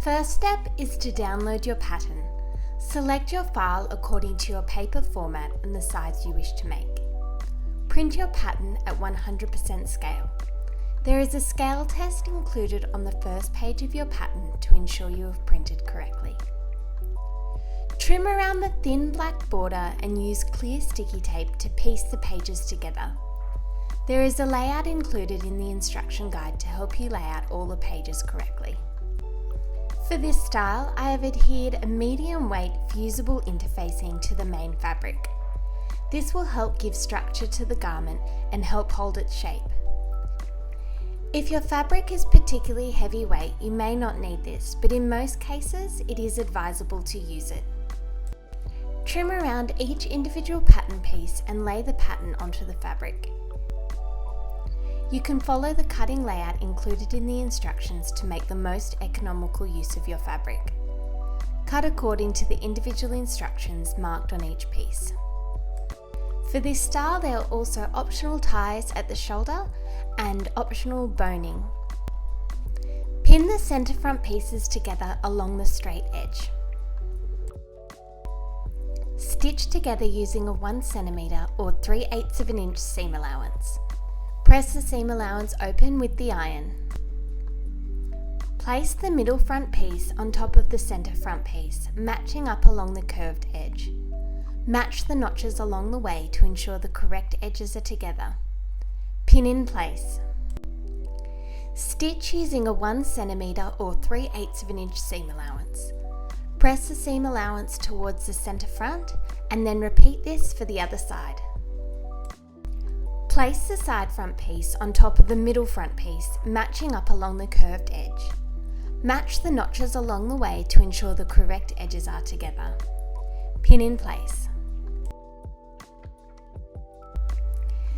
first step is to download your pattern. Select your file according to your paper format and the size you wish to make. Print your pattern at 100% scale. There is a scale test included on the first page of your pattern to ensure you have printed correctly. Trim around the thin black border and use clear sticky tape to piece the pages together. There is a layout included in the instruction guide to help you lay out all the pages correctly. For this style, I have adhered a medium weight fusible interfacing to the main fabric. This will help give structure to the garment and help hold its shape. If your fabric is particularly heavyweight, you may not need this, but in most cases, it is advisable to use it. Trim around each individual pattern piece and lay the pattern onto the fabric. You can follow the cutting layout included in the instructions to make the most economical use of your fabric. Cut according to the individual instructions marked on each piece. For this style, there are also optional ties at the shoulder and optional boning. Pin the centre front pieces together along the straight edge. Stitch together using a 1 cm or 3/8 of an inch seam allowance. Press the seam allowance open with the iron. Place the middle front piece on top of the centre front piece, matching up along the curved edge. Match the notches along the way to ensure the correct edges are together. Pin in place. Stitch using a 1 cm or 3/8 of an inch seam allowance. Press the seam allowance towards the centre front and then repeat this for the other side. Place the side front piece on top of the middle front piece, matching up along the curved edge. Match the notches along the way to ensure the correct edges are together. Pin in place.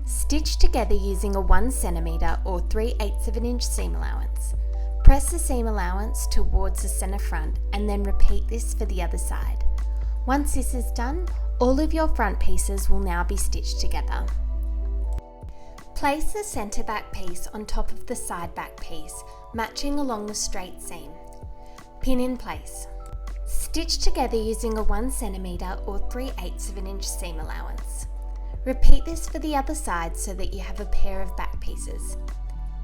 Stitch together using a 1 cm or 3/8 of an inch seam allowance. Press the seam allowance towards the centre front and then repeat this for the other side. Once this is done, all of your front pieces will now be stitched together. Place the centre back piece on top of the side back piece, matching along the straight seam. Pin in place. Stitch together using a 1 cm or 3/8 of an inch seam allowance. Repeat this for the other side so that you have a pair of back pieces.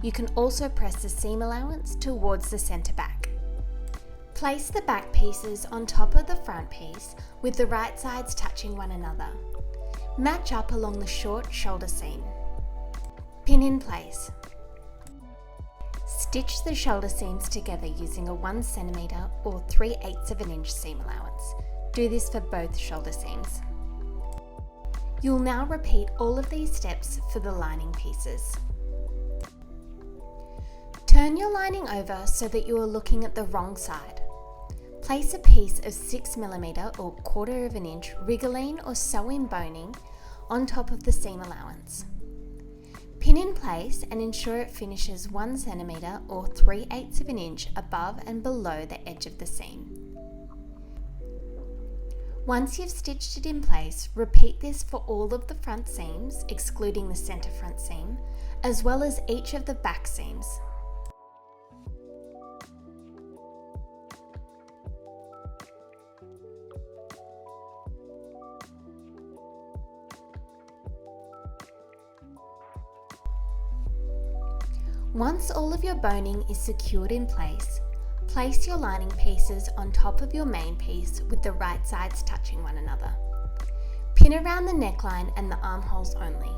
You can also press the seam allowance towards the centre back. Place the back pieces on top of the front piece with the right sides touching one another. Match up along the short shoulder seam. Pin in place. Stitch the shoulder seams together using a 1 cm or 3/8 of an inch seam allowance. Do this for both shoulder seams. You'll now repeat all of these steps for the lining pieces. Turn your lining over so that you are looking at the wrong side. Place a piece of 6 mm or 1/4 of an inch rigoline or sew-in boning on top of the seam allowance. Pin in place and ensure it finishes 1 cm or 3/8 of an inch above and below the edge of the seam. Once you've stitched it in place, repeat this for all of the front seams, excluding the centre front seam, as well as each of the back seams. Once all of your boning is secured in place, place your lining pieces on top of your main piece with the right sides touching one another. Pin around the neckline and the armholes only.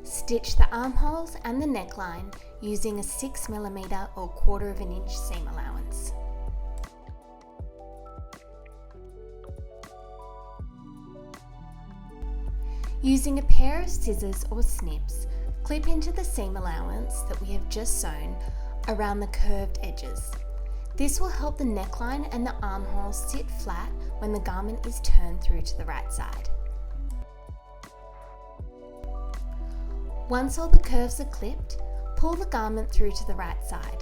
Stitch the armholes and the neckline using a 6 mm or 1/4 of an inch seam allowance. Using a pair of scissors or snips, clip into the seam allowance that we have just sewn around the curved edges. This will help the neckline and the armholes sit flat when the garment is turned through to the right side. Once all the curves are clipped, Pull the garment through to the right side.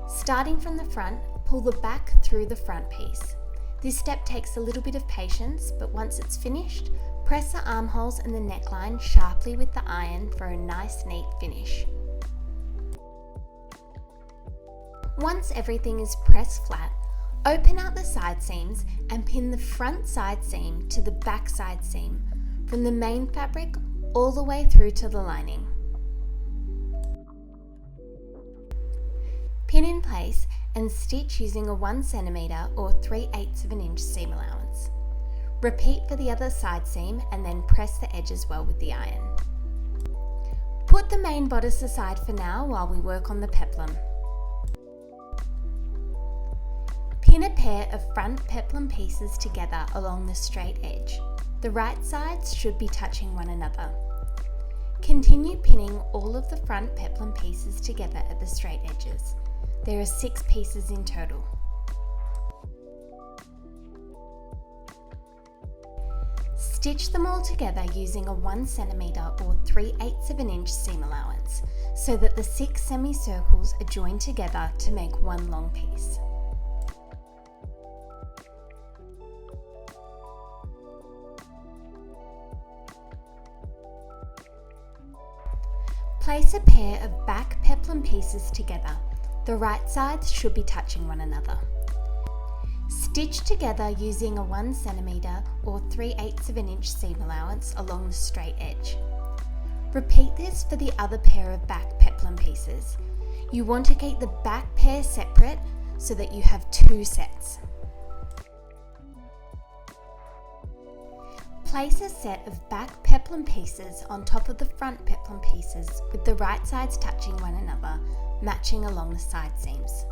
Starting from the front, pull the back through the front piece. This step takes a little bit of patience, but once it's finished, press the armholes and the neckline sharply with the iron for a nice neat finish. Once everything is pressed flat, open out the side seams and pin the front side seam to the back side seam, from the main fabric all the way through to the lining. Pin in place and stitch using a 1 cm or 3/8 of an inch seam allowance. Repeat for the other side seam and then press the edges well with the iron. Put the main bodice aside for now while we work on the peplum. Pin a pair of front peplum pieces together along the straight edge. The right sides should be touching one another. Continue pinning all of the front peplum pieces together at the straight edges. There are 6 pieces in total. Stitch them all together using a 1 cm or 3/8 of an inch seam allowance so that the 6 semicircles are joined together to make one long piece. Place a pair of back peplum pieces together. The right sides should be touching one another. Stitch together using a 1 cm or 3/8 of an inch seam allowance along the straight edge. Repeat this for the other pair of back peplum pieces. You want to keep the back pair separate so that you have 2 sets. Place a set of back peplum pieces on top of the front peplum pieces with the right sides touching one another, matching along the side seams.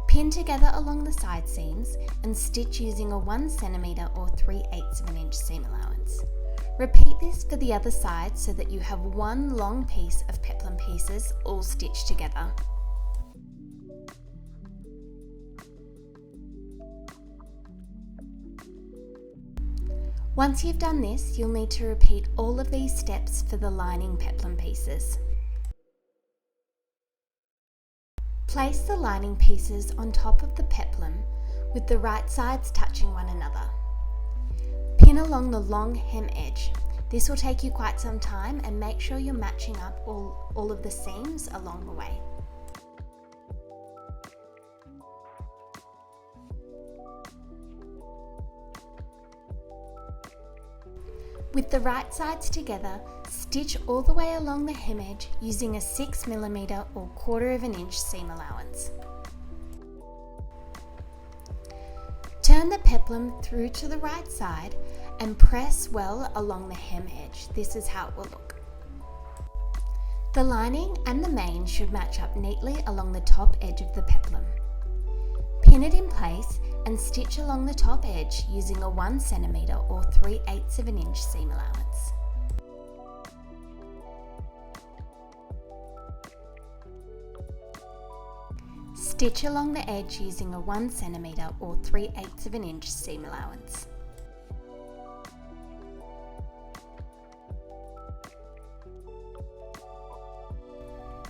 Pin together along the side seams and stitch using a 1 cm or 3/8 of an inch seam allowance. Repeat this for the other side so that you have one long piece of peplum pieces all stitched together. Once you've done this, you'll need to repeat all of these steps for the lining peplum pieces. Place the lining pieces on top of the peplum with the right sides touching one another. Pin along the long hem edge. This will take you quite some time, and make sure you're matching up all of the seams along the way. With the right sides together, stitch all the way along the hem edge using a 6 mm or 1/4 of an inch seam allowance. Turn the peplum through to the right side and press well along the hem edge. This is how it will look. The lining and the main should match up neatly along the top edge of the peplum. Pin it in place and stitch along the top edge using a 1 cm or 3/8 of an inch seam allowance. Stitch along the edge using a 1 cm or 3/8 of an inch seam allowance.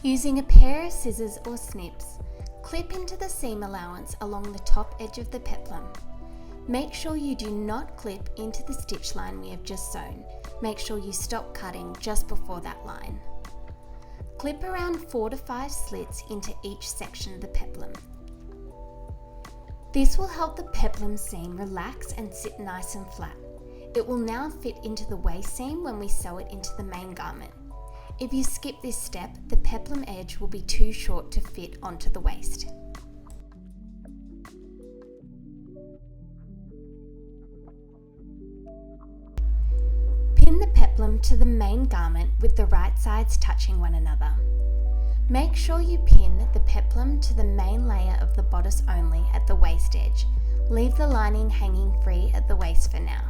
Using a pair of scissors or snips, clip into the seam allowance along the top edge of the peplum. Make sure you do not clip into the stitch line we have just sewn. Make sure you stop cutting just before that line. Clip around 4 to 5 slits into each section of the peplum. This will help the peplum seam relax and sit nice and flat. It will now fit into the waist seam when we sew it into the main garment. If you skip this step, the peplum edge will be too short to fit onto the waist. Pin the peplum to the main garment with the right sides touching one another. Make sure you pin the peplum to the main layer of the bodice only at the waist edge. Leave the lining hanging free at the waist for now.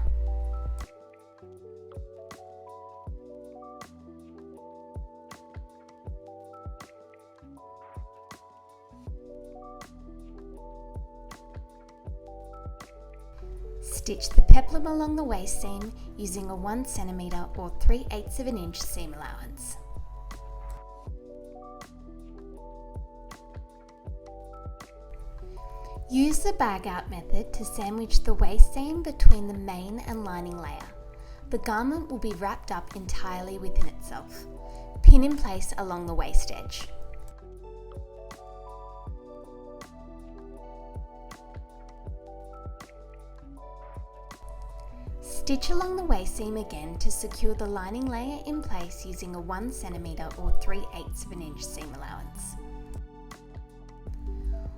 Stitch the peplum along the waist seam using a 1 cm or 3/8 of an inch seam allowance. Use the bag out method to sandwich the waist seam between the main and lining layer. The garment will be wrapped up entirely within itself. Pin in place along the waist edge. Stitch along the waist seam again to secure the lining layer in place using a 1 cm or 3/8 of an inch seam allowance.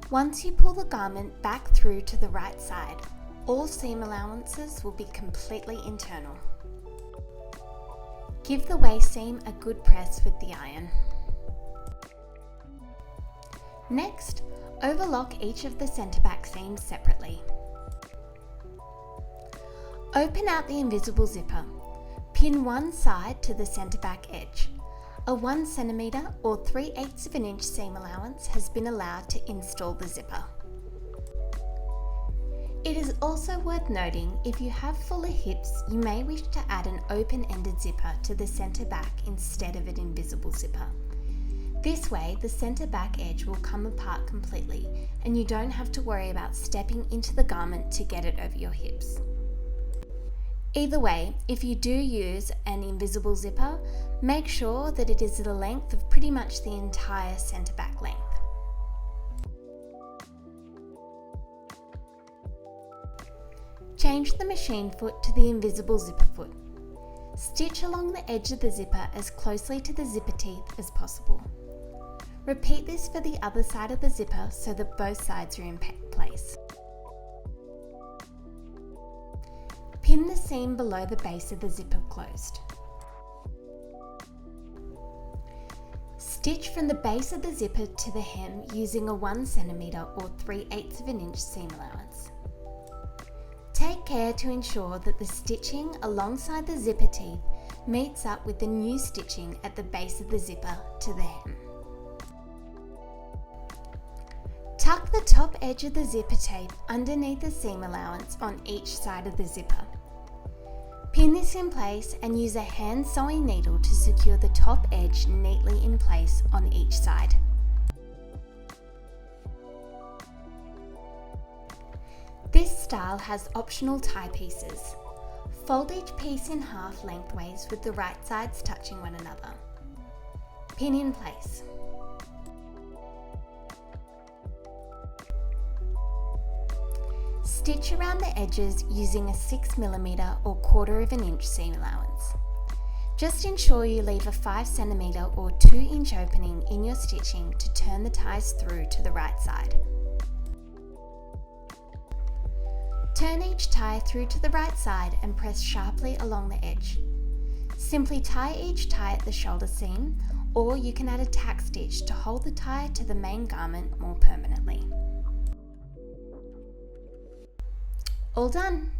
Once you pull the garment back through to the right side, all seam allowances will be completely internal. Give the waist seam a good press with the iron. Next, overlock each of the centre back seams separately. Open out the invisible zipper. Pin one side to the centre back edge. A 1 cm or 3/8 of an inch seam allowance has been allowed to install the zipper. It is also worth noting, if you have fuller hips, you may wish to add an open-ended zipper to the centre back instead of an invisible zipper. This way, the centre back edge will come apart completely and you don't have to worry about stepping into the garment to get it over your hips. Either way, if you do use an invisible zipper, make sure that it is the length of pretty much the entire centre back length. Change the machine foot to the invisible zipper foot. Stitch along the edge of the zipper as closely to the zipper teeth as possible. Repeat this for the other side of the zipper so that both sides are in place. Pin the seam below the base of the zipper closed. Stitch from the base of the zipper to the hem using a 1 cm or 3/8 of an inch seam allowance. Take care to ensure that the stitching alongside the zipper teeth meets up with the new stitching at the base of the zipper to the hem. Tuck the top edge of the zipper tape underneath the seam allowance on each side of the zipper. Pin this in place and use a hand sewing needle to secure the top edge neatly in place on each side. This style has optional tie pieces. Fold each piece in half lengthways with the right sides touching one another. Pin in place. Stitch around the edges using a 6 mm or 1/4 of an inch seam allowance. Just ensure you leave a 5 cm or 2 inch opening in your stitching to turn the ties through to the right side. Turn each tie through to the right side and press sharply along the edge. Simply tie each tie at the shoulder seam, or you can add a tack stitch to hold the tie to the main garment more permanently. All done!